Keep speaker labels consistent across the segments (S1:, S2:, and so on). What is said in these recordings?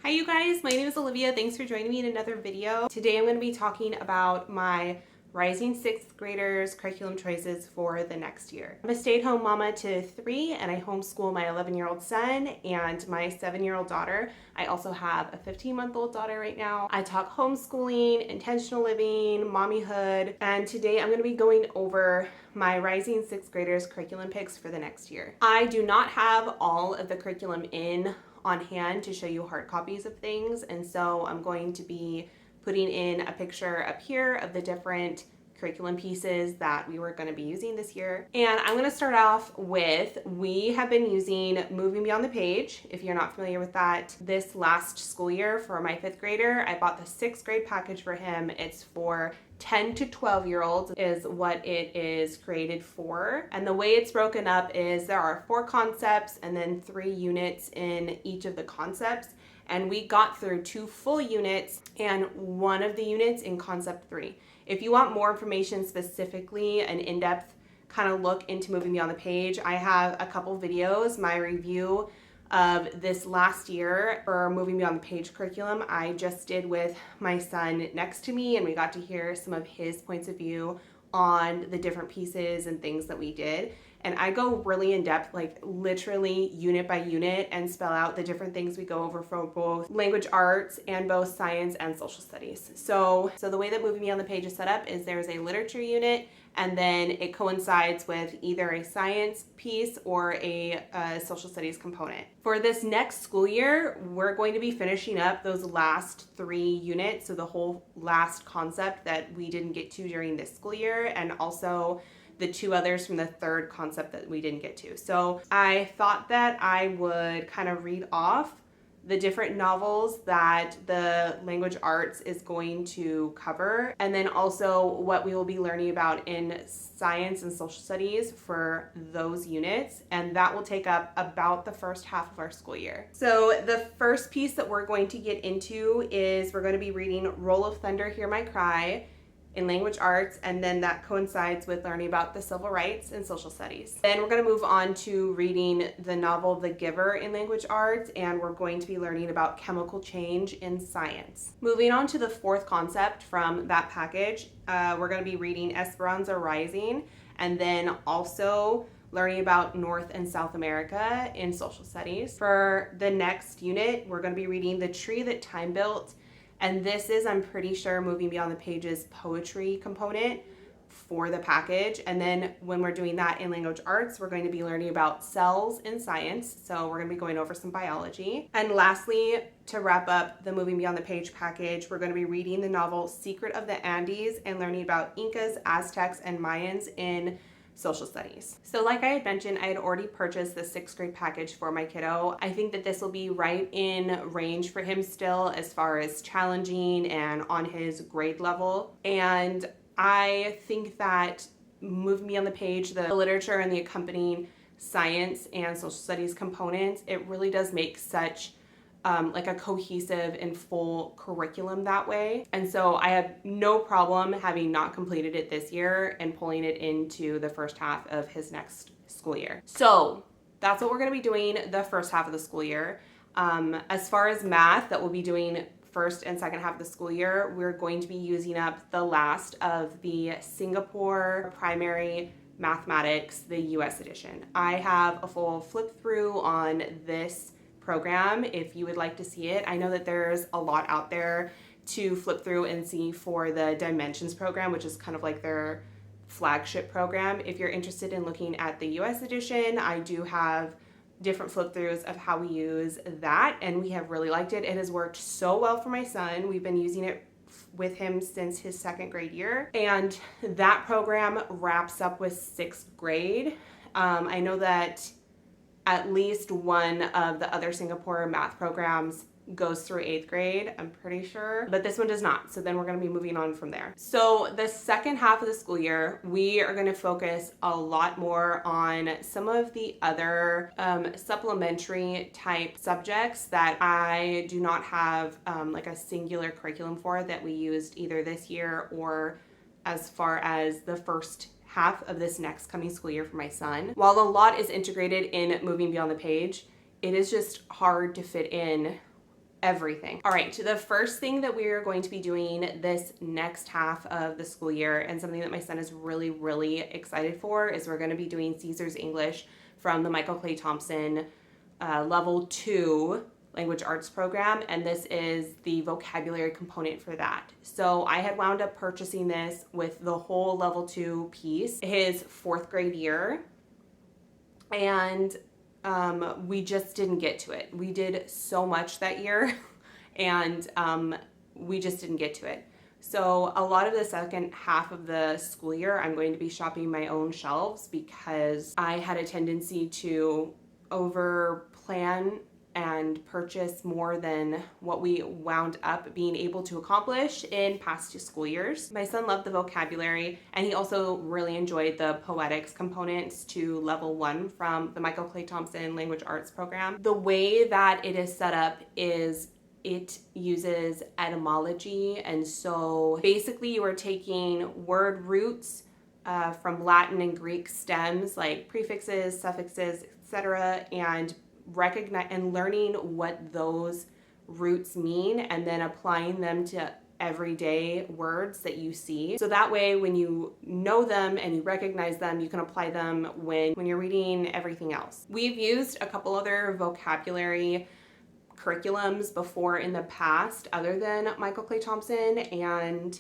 S1: Hi you guys, my name is Olivia. Thanks for joining me in another video. Today I'm going to be talking about my rising sixth graders curriculum choices for the next year. I'm a stay-at-home mama to 3 and I homeschool my 11-year-old son and my 7-year-old daughter. I also have a 15-month-old daughter right now. I talk homeschooling, intentional living, mommyhood, and today I'm going to be going over my rising sixth graders curriculum picks for the next year. I do not have all of the curriculum on hand to show you hard copies of things, and so I'm going to be putting in a picture up here of the different curriculum pieces that we were going to be using this year. And I'm going to start off with, we have been using Moving Beyond the Page. If you're not familiar with that, this last school year for my 5th grader, I bought the 6th grade package for him. It's for 10 to 12-year-olds is what it is created for. And the way it's broken up is there are 4 concepts and then 3 units in each of the concepts. And we got through 2 full units and 1 of the units in concept 3. If you want more information, specifically an in-depth kind of look into Moving Beyond the Page, I have a couple videos. My review of this last year for Moving Beyond the Page curriculum I just did with my son next to me, and we got to hear some of his points of view on the different pieces and things that we did. And I go really in depth, like literally unit by unit, and spell out the different things we go over for both language arts and both science and social studies. So the way that Moving Beyond the Page is set up is there's a literature unit, and then it coincides with either a science piece or a social studies component. For this next school year, we're going to be finishing up those last 3 units, so the whole last concept that we didn't get to during this school year, and also the 2 others from the 3rd concept that we didn't get to. So I thought that I would kind of read off the different novels that the language arts is going to cover, and then also what we will be learning about in science and social studies for those units, and that will take up about the first half of our school year. So the first piece that we're going to get into is we're going to be reading Roll of Thunder, Hear My Cry in language arts, and then that coincides with learning about the civil rights and social studies. Then we're going to move on to reading the novel The Giver in language arts, and we're going to be learning about chemical change in science. Moving on to the 4th concept from that package, we're going to be reading Esperanza Rising, and then also learning about North and South America in social studies. For the next unit, we're going to be reading The Tree That Time Built, and this is, I'm pretty sure, Moving Beyond the Page's poetry component for the package. And then when we're doing that in language arts, we're going to be learning about cells in science. So we're going to be going over some biology. And lastly, to wrap up the Moving Beyond the Page package, we're going to be reading the novel Secret of the Andes and learning about Incas, Aztecs, and Mayans in social studies. So like I had mentioned, I had already purchased the 6th grade package for my kiddo. I think that this will be right in range for him still as far as challenging and on his grade level. And I think that Moving Beyond the Page, the literature and the accompanying science and social studies components, it really does make such like a cohesive and full curriculum that way. And so I have no problem having not completed it this year and pulling it into the first half of his next school year. So that's what we're going to be doing the first half of the school year. As far as math that we'll be doing first and second half of the school year, we're going to be using up the last of the Singapore primary mathematics, the US edition. I have a full flip through on this program if you would like to see it. I know that there's a lot out there to flip through and see for the Dimensions program, which is kind of like their flagship program. If you're interested in looking at the US edition, I do have different flip throughs of how we use that, and we have really liked it. It has worked so well for my son. We've been using it with him since his 2nd grade year, and that program wraps up with 6th grade. I know that at least one of the other Singapore math programs goes through 8th grade, I'm pretty sure, but this one does not. So then we're going to be moving on from there. So the second half of the school year, we are going to focus a lot more on some of the other supplementary type subjects that I do not have like a singular curriculum for that we used either this year or as far as the first half of this next coming school year for my son. While a lot is integrated in Moving Beyond the Page, it is just hard to fit in everything. All right, the first thing that we are going to be doing this next half of the school year, and something that my son is really, really excited for, is we're going to be doing Caesar's English from the Michael Clay Thompson Level 2 Language Arts program, and this is the vocabulary component for that. So I had wound up purchasing this with the whole Level 2 piece his 4th grade year, and we just didn't get to it. We did so much that year and we just didn't get to it. So a lot of the second half of the school year, I'm going to be shopping my own shelves because I had a tendency to over plan and purchase more than what we wound up being able to accomplish in past school years. My son loved the vocabulary, and he also really enjoyed the poetics components to level 1 from the Michael Clay Thompson Language Arts program. The way that it is set up is it uses etymology, and so basically you are taking word roots from Latin and Greek stems like prefixes, suffixes, etc., and recognize and learning what those roots mean, and then applying them to everyday words that you see. So that way, when you know them and you recognize them, you can apply them when you're reading everything else. We've used a couple other vocabulary curriculums before in the past other than Michael Clay Thompson, and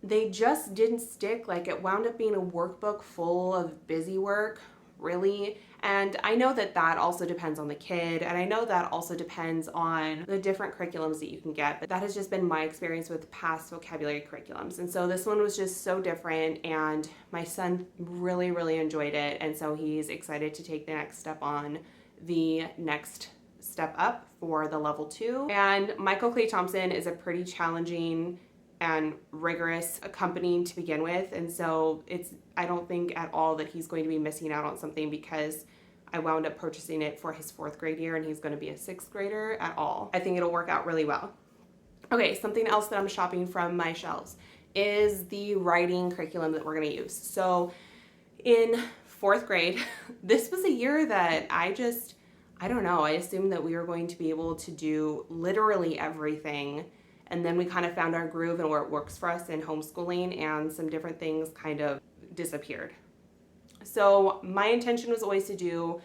S1: they just didn't stick. Like, it wound up being a workbook full of busy work, really. And I know that that also depends on the kid, and I know that also depends on the different curriculums that you can get, but that has just been my experience with past vocabulary curriculums. And so this one was just so different, and my son really, really enjoyed it, and so he's excited to take the next step on the next step up for the level 2. And Michael Clay Thompson is a pretty challenging and rigorous company to begin with, and so I don't think at all that he's going to be missing out on something because I wound up purchasing it for his 4th grade year and he's going to be a 6th grader at all. I think it'll work out really well. Okay, something else that I'm shopping from my shelves is the writing curriculum that we're going to use. So in 4th grade, this was a year that I don't know, I assumed that we were going to be able to do literally everything. And then we kind of found our groove and where it works for us in homeschooling, and some different things kind of disappeared. So my intention was always to do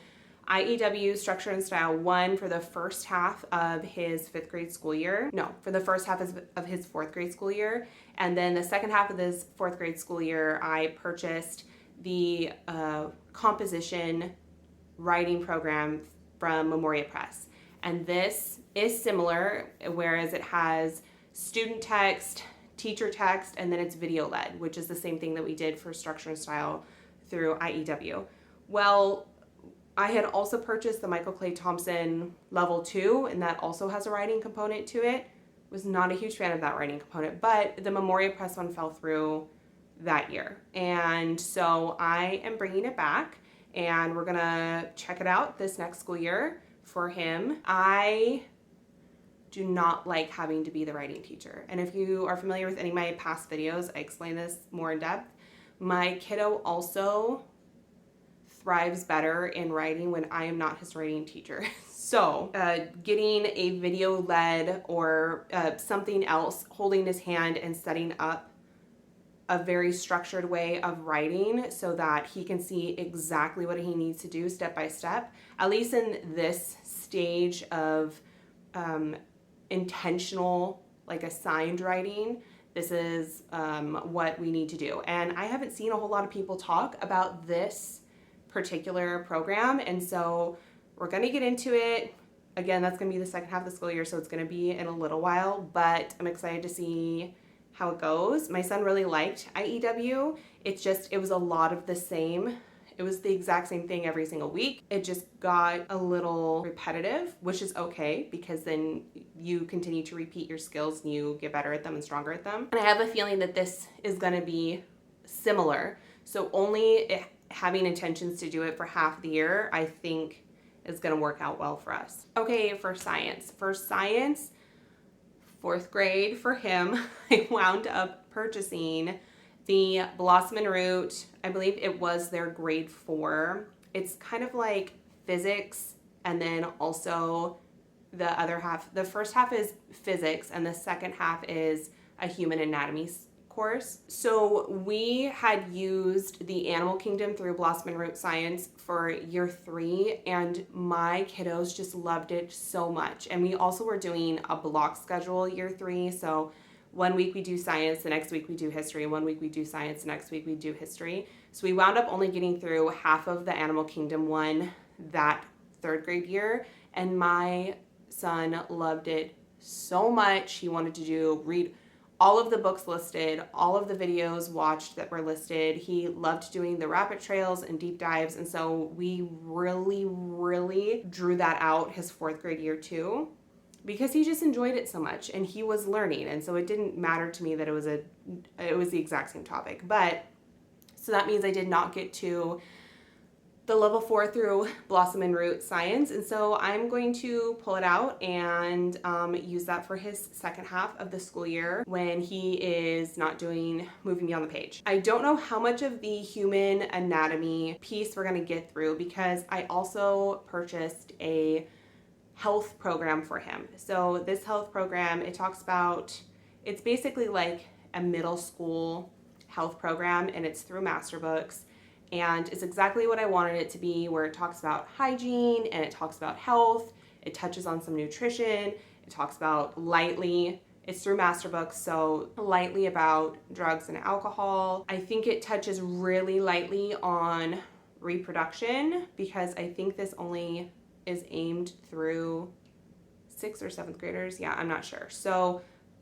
S1: IEW Structure and Style 1 for the first half of his 5th grade school year. No, for the first half of his 4th grade school year. And then the second half of this 4th grade school year, I purchased the composition writing program from Memoria Press. And this is similar, whereas it has student text, teacher text, and then it's video led, which is the same thing that we did for Structure and Style through IEW. Well, I had also purchased the Michael Clay Thompson Level 2, and that also has a writing component to it. Was not a huge fan of that writing component, but the Memoria Press one fell through that year. And so I am bringing it back, and we're gonna check it out this next school year for him. I do not like having to be the writing teacher. And if you are familiar with any of my past videos, I explain this more in depth. My kiddo also thrives better in writing when I am not his writing teacher. So getting a video led or something else, holding his hand and setting up a very structured way of writing so that he can see exactly what he needs to do step by step, at least in this stage of intentional, like assigned writing. This is what we need to do. And I haven't seen a whole lot of people talk about this particular program, and so we're going to get into it. Again, that's going to be the second half of the school year, so it's going to be in a little while, but I'm excited to see how it goes. My son really liked IEW. It was a lot of the same. It was the exact same thing every single week. It just got a little repetitive, which is okay because then you continue to repeat your skills and you get better at them and stronger at them. And I have a feeling that this is going to be similar. So only having intentions to do it for half the year, I think, is going to work out well for us. Okay, for science. For science, 4th grade for him, I wound up purchasing the Blossom and Root. I believe it was their grade 4. It's kind of like physics and then also the other half. The first half is physics, and the second half is a human anatomy course. So we had used the Animal Kingdom through Blossom and Root Science for year 3, and my kiddos just loved it so much. And we also were doing a block schedule year 3, so one week we do science, the next week we do history, one week we do science, the next week we do history. So we wound up only getting through half of the Animal Kingdom one that 3rd grade year, and my son loved it so much. He wanted to read all of the books listed, all of the videos watched that were listed. He loved doing the rapid trails and deep dives, and so we really drew that out his 4th grade year too, because he just enjoyed it so much and he was learning, and so it didn't matter to me that it was the exact same topic. But so that means I did not get to the level 4 through Blossom and Root Science, and so I'm going to pull it out and use that for his second half of the school year when he is not doing Moving Beyond the Page. I don't know how much of the human anatomy piece we're going to get through, because I also purchased a health program for him. So this health program, it's basically like a middle school health program, and it's through Masterbooks. And it's exactly what I wanted it to be, where it talks about hygiene and it talks about health. It touches on some nutrition. It talks about it's through Masterbooks, so lightly about drugs and alcohol. I think it touches really lightly on reproduction, because I think this only is aimed through 6th or 7th graders. Yeah, I'm not sure. So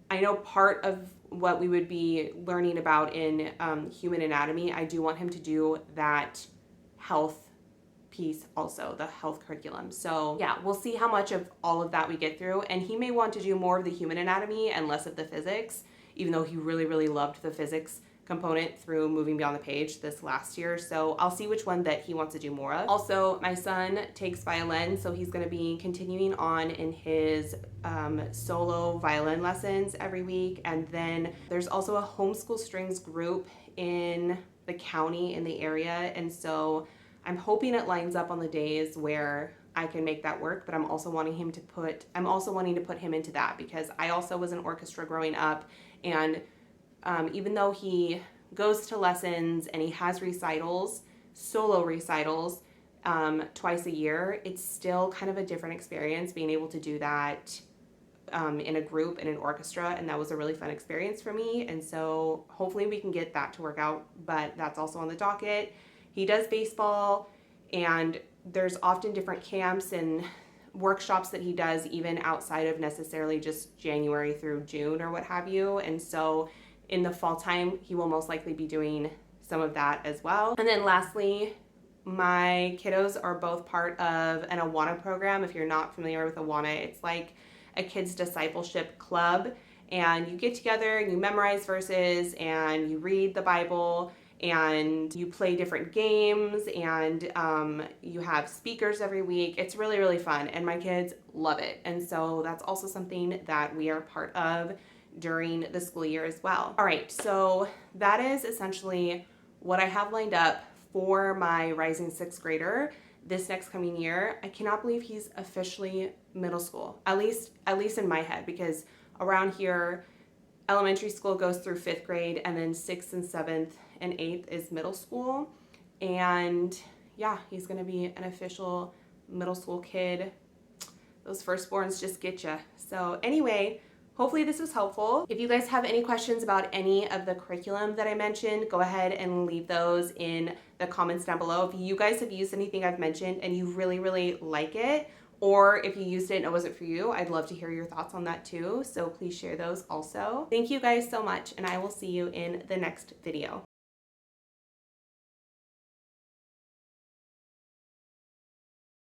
S1: I know part of what we would be learning about in human anatomy, I do want him to do that health piece also, the health curriculum. So yeah, we'll see how much of all of that we get through. And he may want to do more of the human anatomy and less of the physics, even though he really loved the physics component through Moving Beyond the Page this last year. So I'll see which one that he wants to do more of. Also, my son takes violin, so he's going to be continuing on in his solo violin lessons every week. And then there's also a homeschool strings group in the county, in the area, and so I'm hoping it lines up on the days where I can make that work. But I'm also wanting to put him into that, because I also was in orchestra growing up, and even though he goes to lessons and he has solo recitals twice a year, it's still kind of a different experience being able to do that in a group, in an orchestra, and that was a really fun experience for me. And so hopefully we can get that to work out, but that's also on the docket. He does baseball, and there's often different camps and workshops that he does even outside of necessarily just January through June or what have you. And so in the fall time, he will most likely be doing some of that as well. And then lastly, my kiddos are both part of an Awana program. If you're not familiar with Awana, it's like a kids discipleship club, and you get together and you memorize verses and you read the Bible and you play different games, and you have speakers every week. It's really fun, and my kids love it. And so that's also something that we are part of during the school year as well. All right, so that is essentially what I have lined up for my rising 6th grader this next coming year. I cannot believe he's officially middle school, at least in my head, because around here, elementary school goes through 5th grade, and then 6th and 7th and 8th is middle school. And yeah, he's gonna be an official middle school kid. Those firstborns just get you. So anyway, hopefully this was helpful. If you guys have any questions about any of the curriculum that I mentioned, go ahead and leave those in the comments down below. If you guys have used anything I've mentioned and you really like it, or if you used it and it wasn't for you, I'd love to hear your thoughts on that too. So please share those also. Thank you guys so much, and I will see you in the next video.